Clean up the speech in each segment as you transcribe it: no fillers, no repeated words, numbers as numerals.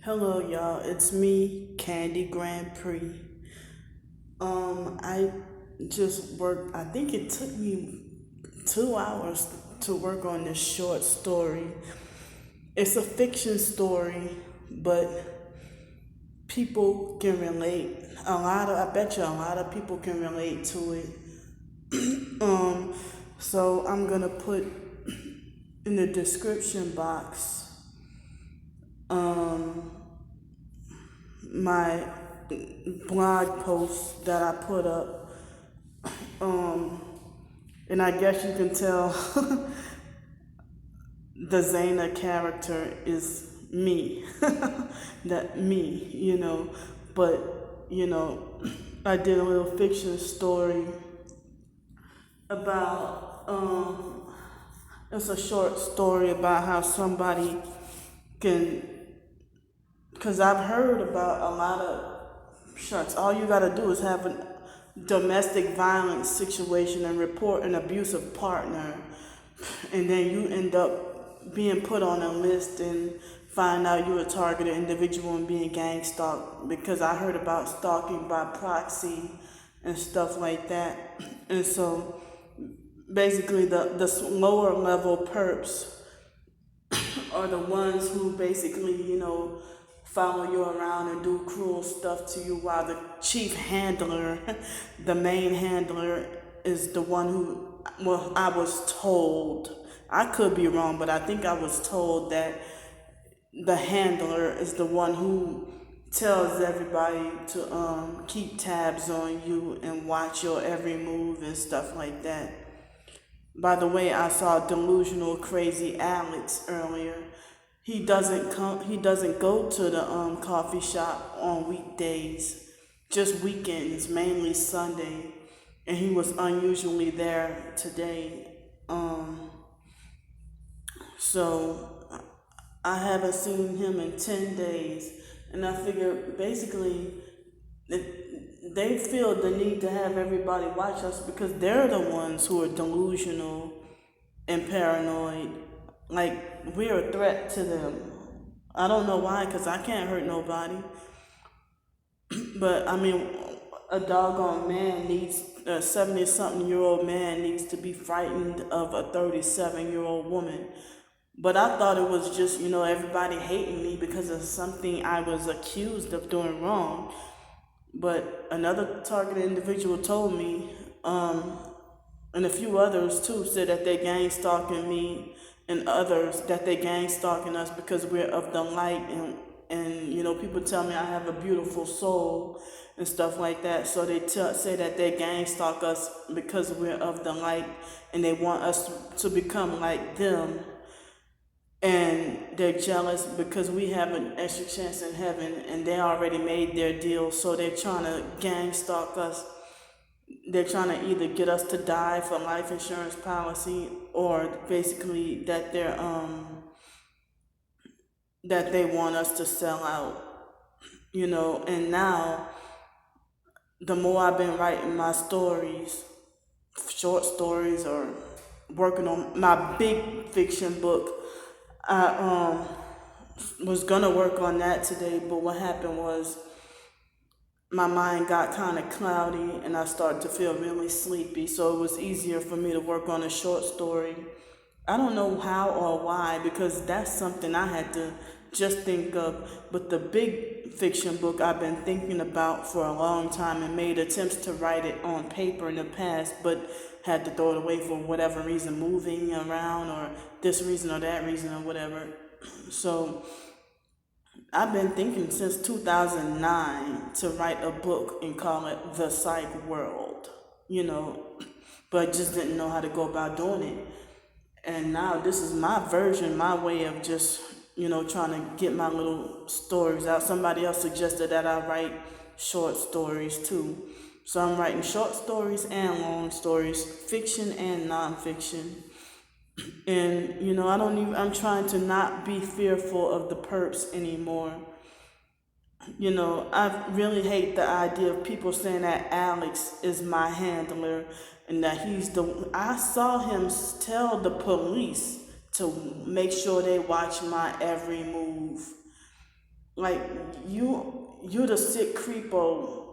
Hello, y'all. It's me, Candy Grandpre. I just worked. I think it took me 2 hours to work on this short story. It's a fiction story, but people can relate. I bet you a lot of people can relate to it. Um, so I'm gonna put in the description box, um, my blog post that I put up. Um, and I guess you can tell the Zaina character is me. That me. But, I did a little fiction story about, it's a short story about how somebody can, because I've heard about a lot of shucks. All you got to do is have a domestic violence situation and report an abusive partner, and then you end up being put on a list and find out you're a targeted individual and being gang stalked. Because I heard about stalking by proxy and stuff like that, and so basically the lower level perps are the ones who basically, follow you around and do cruel stuff to you, while the chief handler, the main handler, is the one who, well, I was told, I could be wrong, but I think I was told that the handler is the one who tells everybody to keep tabs on you and watch your every move and stuff like that. By the way, I saw delusional crazy Alex earlier. He doesn't go to the coffee shop on weekdays, just weekends, mainly Sunday. And he was unusually there today. So I haven't seen him in 10 days. And I figure basically they feel the need to have everybody watch us because they're the ones who are delusional and paranoid. Like, we're a threat to them. I don't know why, because I can't hurt nobody. But I mean, a doggone man needs, a 70 something year old man needs to be frightened of a 37-year-old woman. But I thought it was just, everybody hating me because of something I was accused of doing wrong. But another targeted individual told me, and a few others too, said that they gang stalking me, and others that they gang stalking us because we're of the light, and people tell me I have a beautiful soul and stuff like that. So they say that they gang stalk us because we're of the light, and they want us to become like them, and they're jealous because we have an extra chance in heaven and they already made their deal, so they're trying to gang stalk us. They're trying to either get us to die for life insurance policy, or basically that they want us to sell out. And now the more I've been writing my stories, short stories, or working on my big fiction book, I was gonna work on that today, but what happened was my mind got kind of cloudy and I started to feel really sleepy, so it was easier for me to work on a short story. I don't know how or why, because that's something I had to just think of. But the big fiction book I've been thinking about for a long time, and made attempts to write it on paper in the past, but had to throw it away for whatever reason, moving around or this reason or that reason or whatever. So I've been thinking since 2009 to write a book and call it The Psych World, you know, but just didn't know how to go about doing it. And now this is my version, my way of just, trying to get my little stories out. Somebody else suggested that I write short stories too. So I'm writing short stories and long stories, fiction and nonfiction. And I'm trying to not be fearful of the perps anymore. I really hate the idea of people saying that Alex is my handler and that I saw him tell the police to make sure they watch my every move. Like, you the sick creepo.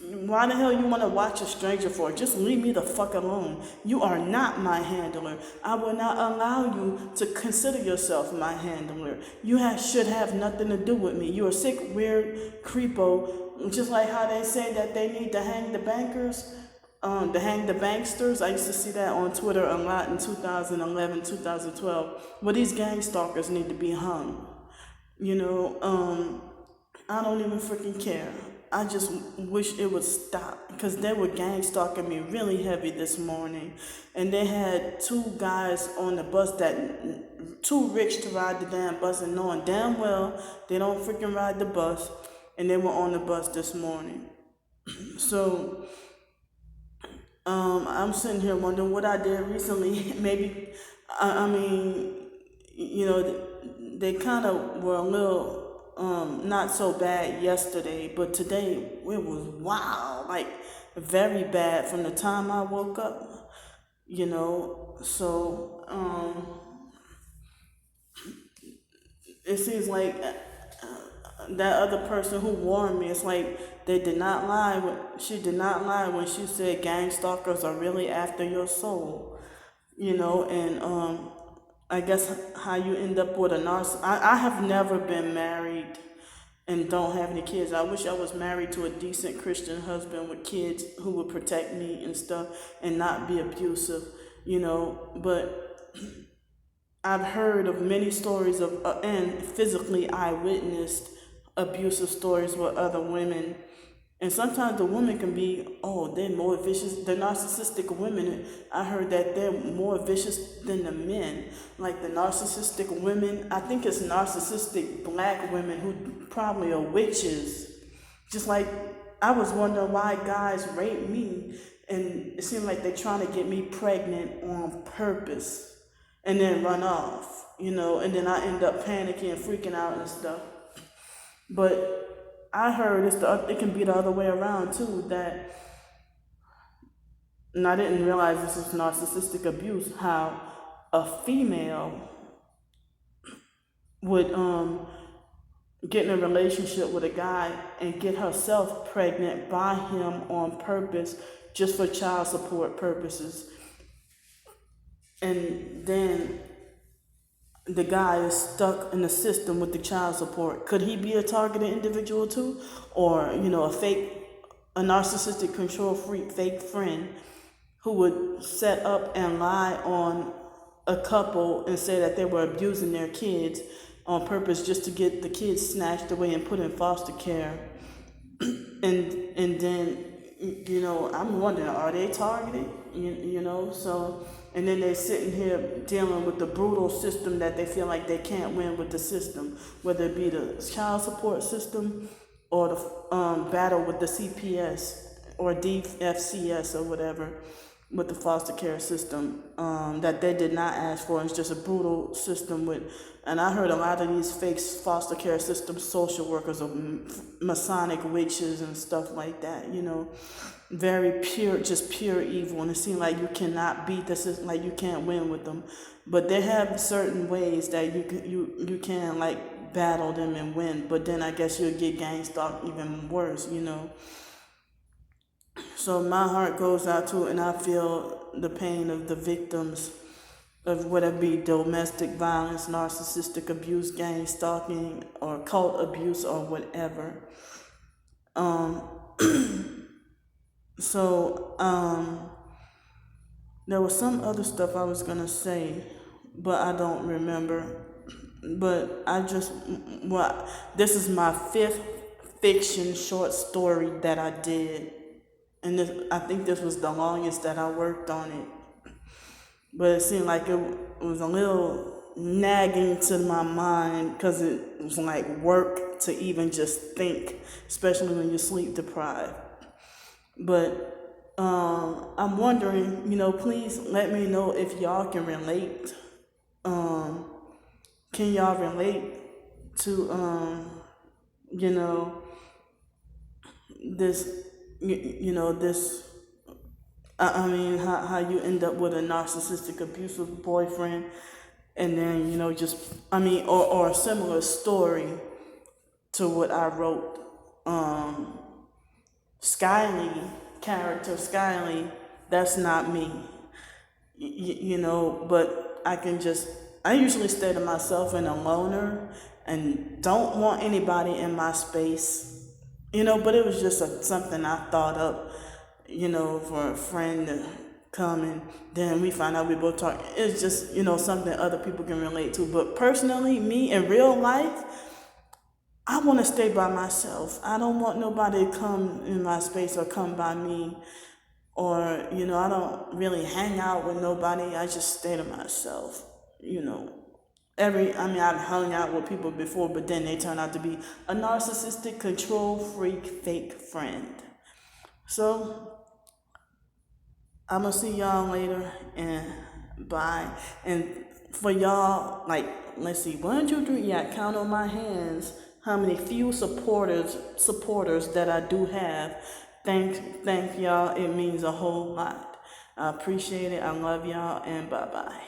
Why the hell you want to watch a stranger for? Just leave me the fuck alone. You are not my handler. I will not allow you to consider yourself my handler. You should have nothing to do with me. You're a sick, weird creepo. Just like how they say that they need to hang the bankers, to hang the banksters. I used to see that on Twitter a lot in 2011, 2012. Well, these gang stalkers need to be hung. I don't even freaking care. I just wish it would stop, because they were gang stalking me really heavy this morning, and they had two guys on the bus that too rich to ride the damn bus, and knowing damn well they don't freaking ride the bus, and they were on the bus this morning. So I'm sitting here wondering what I did recently. Maybe I mean, they kind of were a little not so bad yesterday, but today it was wow, like very bad from the time I woke up, so it seems like that other person who warned me, it's like she did not lie when she said gang stalkers are really after your soul, and I guess how you end up with a narcissist. I have never been married and don't have any kids. I wish I was married to a decent Christian husband with kids who would protect me and stuff and not be abusive, but I've heard of many stories of, and physically I witnessed abusive stories with other women. And sometimes the women can be, they're more vicious. The narcissistic women, I heard that they're more vicious than the men. Like the narcissistic women, I think it's narcissistic black women who probably are witches. Just like I was wondering why guys rape me, and it seemed like they're trying to get me pregnant on purpose and then run off, and then I end up panicking and freaking out and stuff. But I heard it can be the other way around too, and I didn't realize this was narcissistic abuse, how a female would get in a relationship with a guy and get herself pregnant by him on purpose just for child support purposes. And then the guy is stuck in the system with the child support. Could he be a targeted individual too? Or, a narcissistic control freak, fake friend who would set up and lie on a couple and say that they were abusing their kids on purpose just to get the kids snatched away and put in foster care. and then, I'm wondering, are they targeted? So... And then they're sitting here dealing with the brutal system that they feel like they can't win with the system, whether it be the child support system or the battle with the CPS or DFCS or whatever with the foster care system that they did not ask for. It's just a brutal system and I heard a lot of these fake foster care system social workers are Masonic witches and stuff like that, very pure, just pure evil, and it seems like you cannot beat the system, like you can't win with them. But they have certain ways that you can like battle them and win. But then I guess you'll get gang stalked even worse, So my heart goes out to, and I feel the pain of the victims of whether it be domestic violence, narcissistic abuse, gang stalking, or cult abuse, or whatever. So, there was some other stuff I was gonna say, but I don't remember. But this is my 5th fiction short story that I did. And I think this was the longest that I worked on it. But it seemed like it was a little nagging to my mind because it was like work to even just think, especially when you're sleep deprived. But I'm wondering, please let me know if y'all can relate. Can y'all relate to, this, this, how you end up with a narcissistic abusive boyfriend and then, or a similar story to what I wrote. Skyly, character Skyly, that's not me. But I usually stay to myself and a loner and don't want anybody in my space, but it was just something I thought up, for a friend to come, and then we find out we both talk. It's just, something other people can relate to. But personally, me in real life, I want to stay by myself. I don't want nobody to come in my space or come by me. Or, I don't really hang out with nobody. I just stay to myself. I've hung out with people before, but then they turn out to be a narcissistic, control freak, fake friend. So, I'm going to see y'all later, and bye. And for y'all, let's see, 1, 2, 3, count on my hands how many few supporters that I do have. Thank y'all. It means a whole lot. I appreciate it. I love y'all, and bye-bye.